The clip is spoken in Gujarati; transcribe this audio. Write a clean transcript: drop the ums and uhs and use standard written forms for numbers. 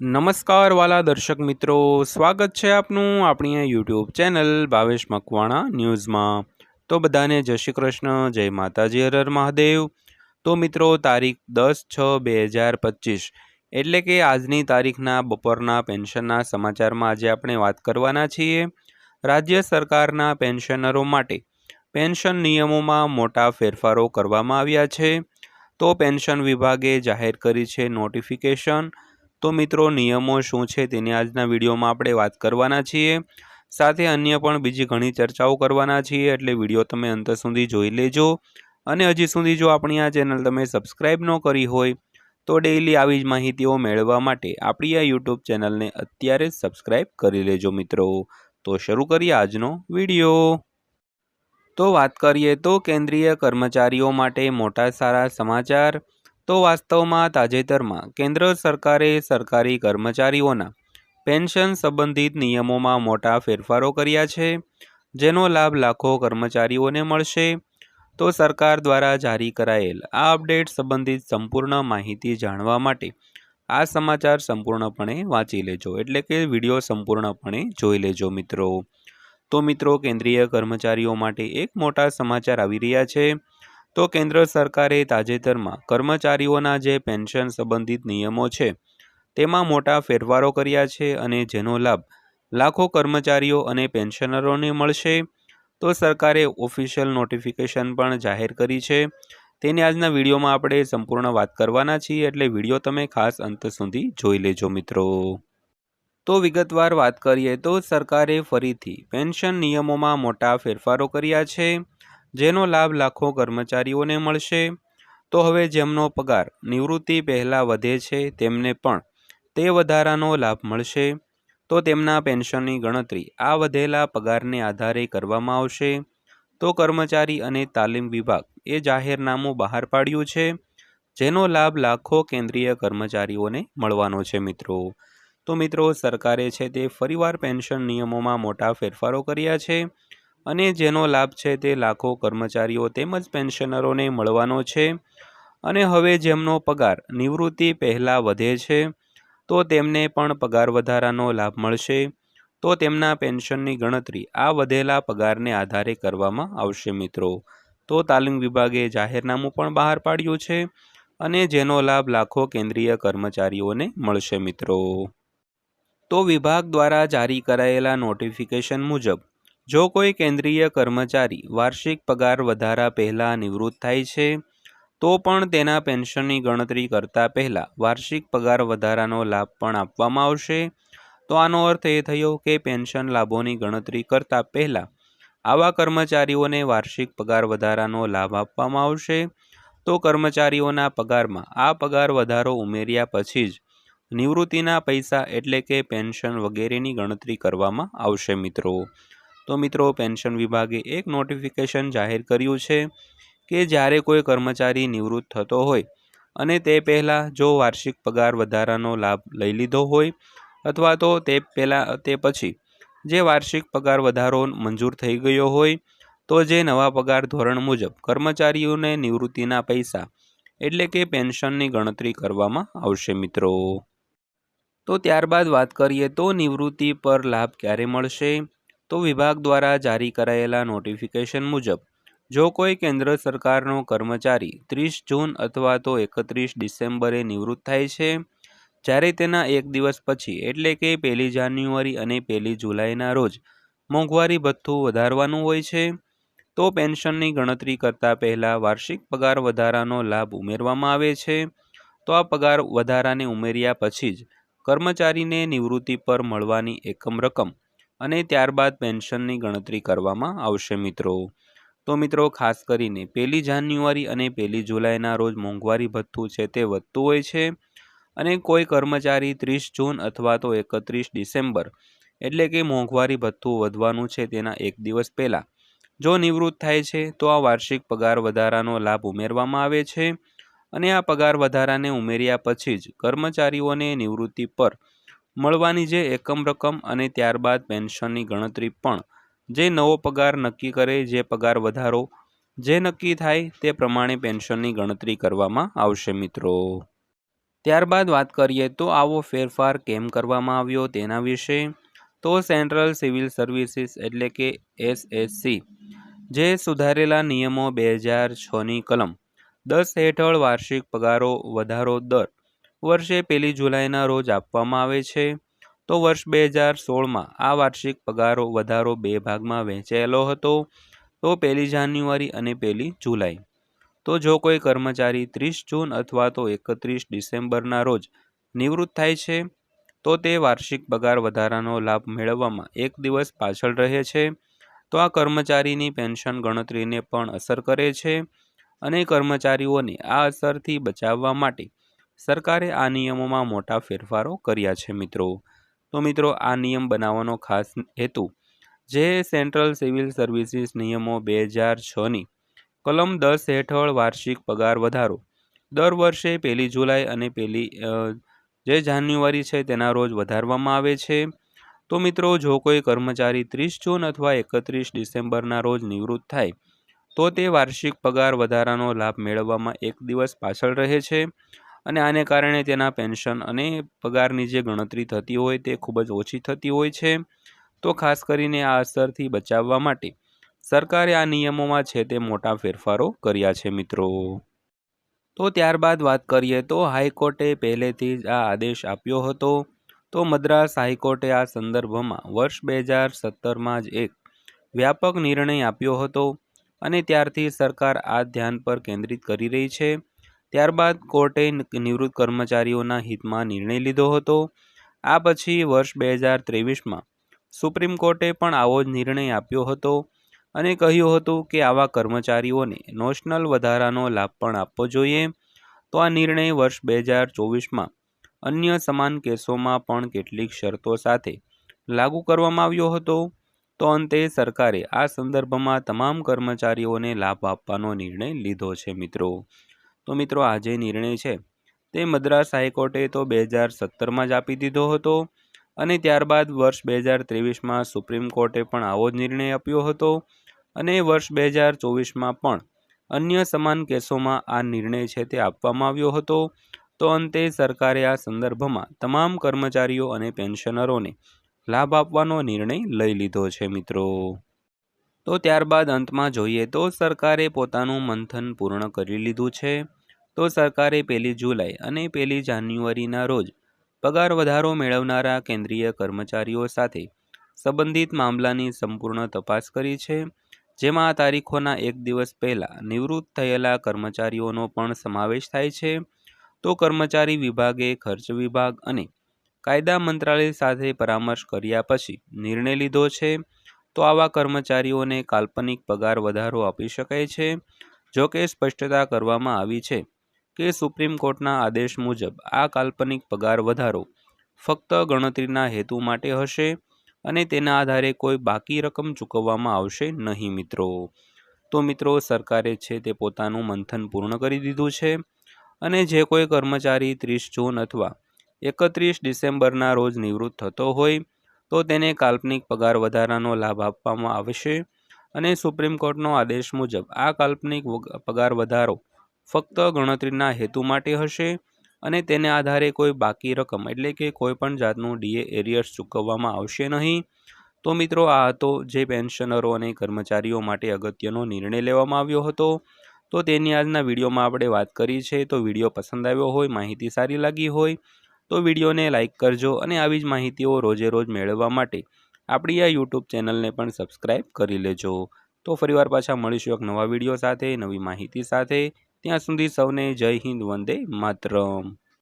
નમસ્કાર વાલા દર્શક મિત્રો, સ્વાગત છે આપનું આપણી આ યુટ્યુબ ચેનલ ભાવેશ મકવાણા ન્યૂઝમાં। તો બધાને જય શ્રી કૃષ્ણ, જય માતાજી, હર હર મહાદેવ। તો મિત્રો, તારીખ 10/6/2025 એટલે કે આજની તારીખના બપોરના પેન્શનના સમાચારમાં આજે આપણે વાત કરવાના છીએ રાજ્ય સરકારના પેન્શનરો માટે પેન્શન નિયમોમાં મોટા ફેરફારો કરવામાં આવ્યા છે। તો પેન્શન વિભાગે જાહેર કરી છે નોટિફિકેશન। તો મિત્રો, નિયમો શું છે તેની આજના વિડીયોમાં આપણે વાત કરવાના છીએ, સાથે અન્ય પણ બીજી ઘણી ચર્ચાઓ કરવાના છીએ, એટલે વિડીયો તમે અંત સુધી જોઈ લેજો। અને હજી સુધી જો આપણી આ ચેનલ તમે સબસ્ક્રાઈબ ન કરી હોય તો ડેઈલી આવી જ માહિતીઓ મેળવવા માટે આપણી આ યુટ્યુબ ચેનલને અત્યારે જ સબસ્ક્રાઈબ કરી લેજો મિત્રો। તો શરૂ કરીએ આજનો વિડીયો। તો વાત કરીએ તો કેન્દ્રીય કર્મચારીઓ માટે મોટા સારા સમાચાર। તો વાસ્તવમાં તાજેતરમાં કેન્દ્ર સરકારે સરકારી કર્મચારીઓના પેન્શન સંબંધિત નિયમોમાં મોટા ફેરફારો કર્યા છે, જેનો લાભ લાખો કર્મચારીઓને મળશે। તો સરકાર દ્વારા જારી કરાયેલ આ અપડેટ સંબંધિત સંપૂર્ણ માહિતી જાણવા માટે આ સમાચાર સંપૂર્ણપણે વાંચી લેજો, એટલે કે વિડીયો સંપૂર્ણપણે જોઈ લેજો મિત્રો। તો મિત્રો, કેન્દ્રીય કર્મચારીઓ માટે એક મોટા સમાચાર આવી રહ્યા છે। તો કેન્દ્ર સરકારે તાજેતરમાં કર્મચારીઓના જે પેન્શન સંબંધિત નિયમો છે તેમાં મોટા ફેરફારો કર્યા છે, અને જેનો લાભ લાખો કર્મચારીઓ અને પેન્શનરોને મળશે। તો સરકારે ઓફિશિયલ નોટિફિકેશન પણ જાહેર કરી છે, તેની આજના વિડીયોમાં આપણે સંપૂર્ણ વાત કરવાના છીએ, એટલે વિડીયો તમે ખાસ અંત સુધી જોઈ લેજો મિત્રો। તો વિગતવાર વાત કરીએ તો સરકારે ફરીથી પેન્શન નિયમોમાં મોટા ફેરફારો કર્યા છે, જેનો લાભ લાખો કર્મચારીઓને મળશે। તો હવે જેમનો પગાર નિવૃત્તિ પહેલાં વધે છે તેમને પણ તે વધારાનો લાભ મળશે। તો તેમના પેન્શનની ગણતરી આ વધેલા પગારને આધારે કરવામાં આવશે। તો કર્મચારી અને તાલીમ વિભાગ એ જાહેરનામું બહાર પાડ્યું છે, જેનો લાભ લાખો કેન્દ્રીય કર્મચારીઓને મળવાનો છે મિત્રો। તો મિત્રો, સરકારે છે તે ફરીવાર પેન્શન નિયમોમાં મોટા ફેરફારો કર્યા છે, અને જેનો લાભ છે તે લાખો કર્મચારીઓ તેમજ પેન્શનરોને મળવાનો છે। અને હવે જેમનો પગાર નિવૃત્તિ પહેલાં વધે છે તો તેમને પણ પગાર વધારાનો લાભ મળશે। તો તેમના પેન્શનની ગણતરી આ વધેલા પગારને આધારે કરવામાં આવશે મિત્રો। તો તાલીમ વિભાગે જાહેરનામું પણ બહાર પાડ્યું છે, અને જેનો લાભ લાખો કેન્દ્રીય કર્મચારીઓને મળશે મિત્રો। તો વિભાગ દ્વારા જારી કરાયેલા નોટિફિકેશન મુજબ જો કોઈ કેન્દ્રીય કર્મચારી વાર્ષિક પગાર વધારા પહેલાં નિવૃત્ત થાય છે તો પણ તેના પેન્શનની ગણતરી કરતા પહેલાં વાર્ષિક પગાર વધારાનો લાભ પણ આપવામાં આવશે। તો આનો અર્થ એ થયો કે પેન્શન લાભોની ગણતરી કરતા પહેલાં આવા કર્મચારીઓને વાર્ષિક પગાર વધારાનો લાભ આપવામાં આવશે। તો કર્મચારીઓના પગારમાં આ પગાર વધારો ઉમેર્યા પછી જ નિવૃત્તિના પૈસા એટલે કે પેન્શન વગેરેની ગણતરી કરવામાં આવશે મિત્રો। તો મિત્રો, પેન્શન વિભાગે એક નોટિફિકેશન જાહેર કર્યું છે કે જ્યારે કોઈ કર્મચારી નિવૃત્ત થતો હોય અને તે પહેલાં જો વાર્ષિક પગાર વધારાનો લાભ લઈ લીધો હોય, અથવા તો તે પછી જે વાર્ષિક પગાર વધારો મંજૂર થઈ ગયો હોય, તો જે નવા પગાર ધોરણ મુજબ કર્મચારીઓને નિવૃત્તિના પૈસા એટલે કે પેન્શનની ગણતરી કરવામાં આવશે મિત્રો। તો ત્યારબાદ વાત કરીએ તો નિવૃત્તિ પર લાભ ક્યારે મળશે। તો વિભાગ દ્વારા જારી કરાયેલા નોટિફિકેશન મુજબ જો કોઈ કેન્દ્ર સરકારનો કર્મચારી 30 જૂન અથવા તો 31 ડિસેમ્બરે નિવૃત્ત થાય છે, જ્યારે તેના એક દિવસ પછી એટલે કે 1 જાન્યુઆરી અને 1 જુલાઈના રોજ મોંઘવારી ભથ્થું વધારવાનું હોય છે, તો પેન્શનની ગણતરી કરતાં પહેલાં વાર્ષિક પગાર વધારાનો લાભ ઉમેરવામાં આવે છે। તો આ પગાર વધારાને ઉમેર્યા પછી જ કર્મચારીને નિવૃત્તિ પર મળવાની એકમ રકમ અને ત્યારબાદ પેન્શનની ગણતરી કરવામાં આવશે મિત્રો। તો મિત્રો, ખાસ કરીને 1 જાન્યુઆરી અને 1 જુલાઈના રોજ મોંઘવારી ભથ્થું છે તે વધતું હોય છે, અને કોઈ કર્મચારી 30 જૂન અથવા તો 31 ડિસેમ્બર એટલે કે મોંઘવારી ભથ્થું વધવાનું છે તેના એક દિવસ પહેલાં જો નિવૃત્ત થાય છે તો આ વાર્ષિક પગાર વધારાનો લાભ ઉમેરવામાં આવે છે, અને આ પગાર વધારાને ઉમેર્યા પછી જ કર્મચારીઓને નિવૃત્તિ પર મળવાની જે એકમ રકમ અને ત્યારબાદ પેન્શનની ગણતરી પણ જે નવો પગાર નક્કી કરે, જે પગાર વધારો જે નક્કી થાય તે પ્રમાણે પેન્શનની ગણતરી કરવામાં આવશે મિત્રો। ત્યારબાદ વાત કરીએ તો આવો ફેરફાર કેમ કરવામાં આવ્યો તેના વિશે. તો સેન્ટ્રલ સિવિલ સર્વિસીસ એટલે કે SSC જે સુધારેલા નિયમો 2006ની કલમ 10 હેઠળ વાર્ષિક પગારો વધારો દર વર્ષે 1 જુલાઈના રોજ આપવામાં આવે છે. તો વર્ષ 2016માં આ વાર્ષિક પગારો વધારો બે ભાગમાં વહેંચાયેલો હતો, તો 1 જાન્યુઆરી અને 1 જુલાઈ. તો જો કોઈ કર્મચારી 30 જૂન અથવા તો 31 ડિસેમ્બરના રોજ નિવૃત્ત થાય છે તો તે વાર્ષિક પગાર વધારાનો લાભ મેળવવામાં એક દિવસ પાછળ રહે છે. તો આ કર્મચારીની પેન્શન ગણતરીને પણ અસર કરે છે અને કર્મચારીઓને આ અસરથી બચાવવા માટે સરકારે આ નિયમોમાં મોટા ફેરફારો કર્યા છે મિત્રો. તો મિત્રો આ નિયમ બનાવવાનો ખાસ હેતુ જે સેન્ટ્રલ સિવિલ સર્વિસીસ નિયમો 2006ની કલમ 10 હેઠળ વાર્ષિક પગાર વધારો દર વર્ષે 1 જુલાઈ અને 1 જે જાન્યુઆરી છે તેના રોજ વધારવામાં આવે છે. તો મિત્રો જો કોઈ કર્મચારી 30 જૂન અથવા 31 ડિસેમ્બરના રોજ નિવૃત્ત થાય તો તે વાર્ષિક પગાર વધારાનો લાભ મેળવવામાં એક દિવસ પાછળ રહે છે અને આને કારણે તેના પેન્શન અને પગારની જે ગણતરી થતી હોય તે ખૂબ જ ઓછી થતી હોય છે. તો ખાસ કરીને આ અસરથી બચાવવા માટે સરકારે આ નિયમોમાં છે તે મોટા ફેરફારો કર્યા છે મિત્રો. તો ત્યારબાદ વાત કરીએ તો હાઈકોર્ટે પહેલેથી જ આ આદેશ આપ્યો હતો. તો મદ્રાસ હાઈકોર્ટે આ સંદર્ભમાં વર્ષ 2017માં જ એક વ્યાપક નિર્ણય આપ્યો હતો અને ત્યારથી સરકાર આ ધ્યાન પર કેન્દ્રિત કરી રહી છે. ત્યારબાદ કોર્ટે નિવૃત્ત કર્મચારીઓના હિતમાં નિર્ણય લીધો હતો. આ પછી વર્ષ 2023માં સુપ્રીમ કોર્ટે પણ આવો જ નિર્ણય આપ્યો હતો અને કહ્યું હતું કે આવા કર્મચારીઓને નોશનલ વધારાનો લાભ પણ આપવો જોઈએ. તો આ નિર્ણય વર્ષ 2024માં અન્ય સમાન કેસોમાં પણ કેટલીક શરતો સાથે લાગુ કરવામાં આવ્યો હતો. તો અંતે સરકારે આ સંદર્ભમાં તમામ કર્મચારીઓને લાભ આપવાનો નિર્ણય લીધો છે મિત્રો. તો મિત્રો આ જે નિર્ણય છે તે મદ્રાસ હાઈકોર્ટે તો 2017માં જ આપી દીધો હતો અને ત્યારબાદ વર્ષ 2023માં સુપ્રીમ કોર્ટે પણ આવો જ નિર્ણય આપ્યો હતો અને વર્ષ 2024માં પણ અન્ય સમાન કેસોમાં આ નિર્ણય છે તે આપવામાં આવ્યો હતો. તો અંતે સરકારે આ સંદર્ભમાં તમામ કર્મચારીઓ અને પેન્શનરોને લાભ આપવાનો નિર્ણય લઈ લીધો છે મિત્રો. તો ત્યારબાદ અંતમાં જોઈએ તો સરકારે પોતાનું મંથન પૂર્ણ કરી લીધું છે. તો સરકારે 1 જુલાઈ અને 1 જાન્યુઆરીના રોજ પગાર વધારો મેળવનારા કેન્દ્રીય કર્મચારીઓ સાથે સંબંધિત મામલાની સંપૂર્ણ તપાસ કરી છે, જેમાં આ તારીખોના એક દિવસ પહેલાં નિવૃત્ત થયેલા કર્મચારીઓનો પણ સમાવેશ થાય છે. તો કર્મચારી વિભાગે ખર્ચ વિભાગ અને કાયદા મંત્રાલય સાથે પરામર્શ કર્યા પછી નિર્ણય લીધો છે. તો આવા કર્મચારીઓને કાલ્પનિક પગાર વધારો આપી શકાય છે. જો કે સ્પષ્ટતા કરવામાં આવી છે કે સુપ્રીમ કોર્ટના આદેશ મુજબ આ કાલ્પનિક પગાર વધારો ફક્ત ગણતરીના હેતુ માટે હશે અને તેના આધારે કોઈ બાકી રકમ ચૂકવવામાં આવશે નહીં મિત્રો. તો મિત્રો સરકારે છે તે પોતાનું મંથન પૂર્ણ કરી દીધું છે અને જે કોઈ કર્મચારી 30 જૂન અથવા 31 ડિસેમ્બરના રોજ નિવૃત્ત થતો હોય તો તેને કાલ્પનિક પગાર વધારાનો લાભ આપવામાં આવશે અને સુપ્રીમ કોર્ટનો આદેશ મુજબ આ કાલ્પનિક પગાર વધારો ફક્ત ગણતરીના હેતુ માટે હશે અને તેને આધારે કોઈ બાકી રકમ એટલે કે કોઈ પણ જાતનું ડીએ એરિયર્સ ચૂકવવામાં આવશે નહીં. તો મિત્રો આ હતો જે પેન્શનરો અને કર્મચારીઓ માટે અગત્યનો નિર્ણય લેવામાં આવ્યો હતો. તો તેની આજના વિડીયોમાં આપણે વાત કરી છે. તો વિડીયો પસંદ આવ્યો હોય, માહિતી સારી લાગી હોય તો વિડીયોને લાઇક કરજો અને આવી જ માહિતીઓ રોજે રોજ મેળવવા માટે આપણી આ યુટ્યુબ ચેનલને પણ સબસ્ક્રાઈબ કરી લેજો. તો ફરીવાર પાછા મળીશું એક નવા વિડીયો સાથે, નવી માહિતી સાથે. ત્યાં સુધી સૌને જય હિન્દ, વંદે માતરમ.